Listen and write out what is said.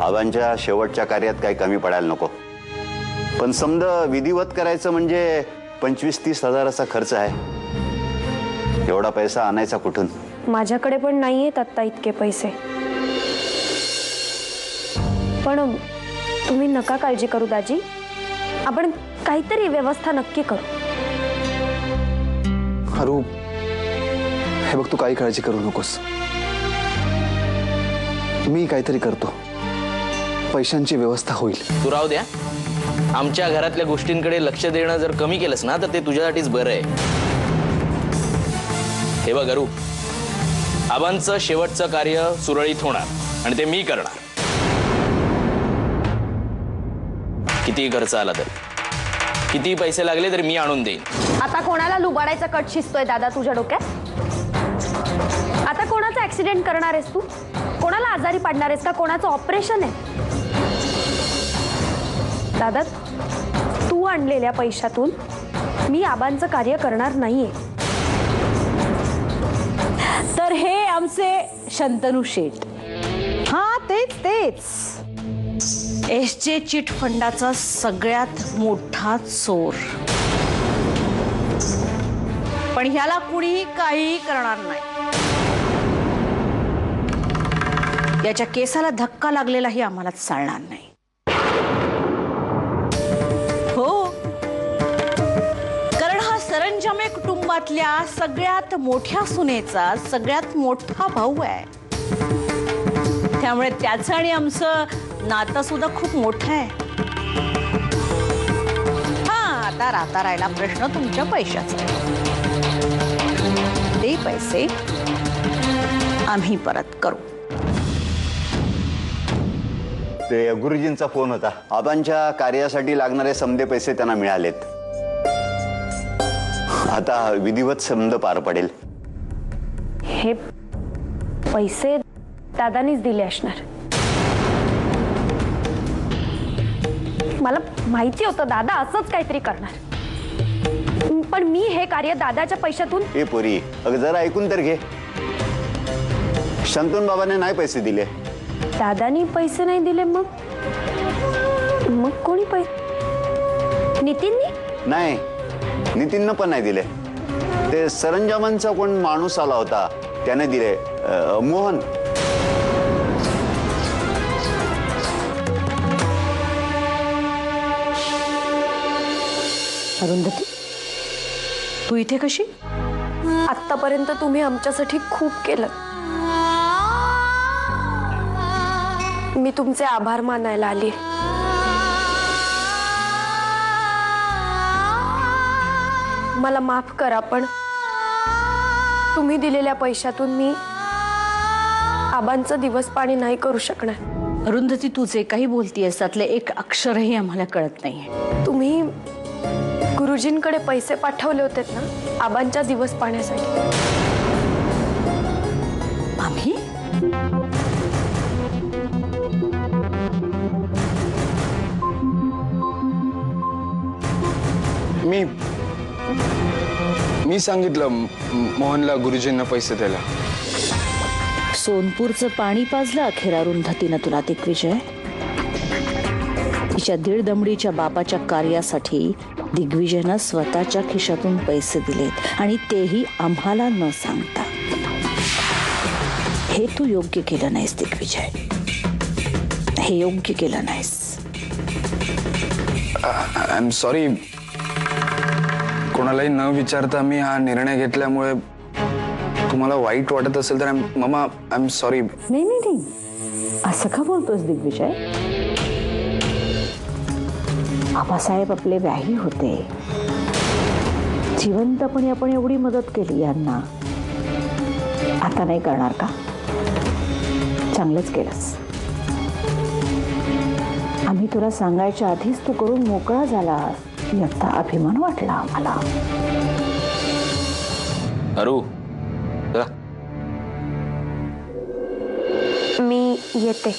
आबांच्या शेवटच्या कार्यात काही कमी पडायला नको, पण समजा विधिवत करायचं म्हणजे 25-30 हजाराचा खर्च आहे. एवढा पैसा आणायचा कुठून? माझ्याकडे पण नाहीयेत आता इतके पैसे. पण तुम्ही नका काळजी करू दाजी, आपण काहीतरी व्यवस्था नक्की करू. अरू, हे बघ, तू काही काळजी करू नकोस. मी काहीतरी करतो, पैशांची व्यवस्था होईल. तू राहू द्या. आमच्या घरातल्या गोष्टींकडे लक्ष देणं जर कमी केलंस ना तर ते तुझ्यासाठीच बरं आहे. हे बघ अरू, आबांचं शेवटचं कार्य सुरळीत होणार आणि ते मी करणार. किती खर्च आला तरी, किती पैसे लागले तरी मी आणून देईन. आता कोणाला लुबाडायचा कट शिजतोय दादा तुझ्या डोक्यात? आता कोणाचा ऍक्सिडेंट करणार आहेस तू? कोणाला आजारी पाडणार आहेस का? कोणाचं ऑपरेशन आहे? दादा, तू आणलेल्या पैशातून मी आबांचं कार्य करणार नाहीये. तर हे आमचे शंतनू शेठ. हा, तेच एसजे चिट फंडाचा सगळ्यात मोठा चोर. पण ह्याला कुणीही काही करणार नाही. याच्या केसाला धक्का लागलेलाही आम्हाला चालणार नाही. हो, कारण हा सरंजामे कुटुंबातल्या सगळ्यात मोठ्या सुनेचा सगळ्यात मोठा भाऊ आहे. त्यामुळे त्याचं आणि आमचं नातं सुद्धा खूप मोठं आहे. हा, आता राहिला प्रश्न तुमच्या पैशाचा. ते पैसे आम्ही परत करू. ते गुरुजींचा फोन होता. आबांच्या कार्यासाठी लागणारे समदे पैसे त्यांना मिळालेत. आता विधिवत समद पार पडेल. हे पैसे दादानीच दिले असणार. मला माहिती होतं दादा असंच काहीतरी करणार, पण मी हे कार्य दादाच्या पैशातून. हे पोरी, अगं जरा ऐकून तर घे. शंतनू बाबाने नाही पैसे दिले. दादानी पैसे नाही दिले, मग कोणी पैसे? नितीननी? नाही, नितीननं पण नाही दिले. ते सरंजामांचा कोण माणूस आला होता त्याने दिले. मोहन. अरुंधती, तू इथे कशी? आतापर्यंत तुम्ही आमच्यासाठी खूप केलं. मी तुमचे आभार मानायला आली. मला माफ करा, पण तुम्ही दिलेल्या पैशातून मी आबांचं दिवस पाणी नाही करू शकणार. अरुंधती, तू जे काही बोलतीयस त्यातले एक अक्षरही आम्हाला कळत नाहीये. तुम्ही गुरुजींकडे पैसे पाठवले होते ना आबांच्या दिवस पाण्यासाठी? आम्ही? मी सांगितलं मोहनला गुरुजींना पैसे द्यायला. सोनपूरचं पाणी पाजलं अखेर अरुंधतीनं तुला, दिग्विजय. तिच्या दीड दमडीच्या बापाच्या कार्यासाठी दिग्विजयनं स्वतःच्या खिशातून पैसे दिलेत आणि तेही आम्हाला न सांगता. हे तू योग्य केलं नाहीस दिग्विजय, हे योग्य केलं नाहीस. I am sorry. कोणालाही न विचारता मी हा निर्णय घेतल्यामुळे तुम्हाला वाईट वाटत असेल तर मामा, आय एम सॉरी. नाही, असं का बोलतोस दिग्विजय? आबासाहेब आपले व्याही होते. जिवंतपणे आपण एवढी मदत केली यांना, आता नाही करणार का? चांगलंच केलंस. आम्ही तुला सांगायच्या आधीच तू करून मोकळा झालास, याचा अभिमान वाटला आम्हाला. अरू, मी येते.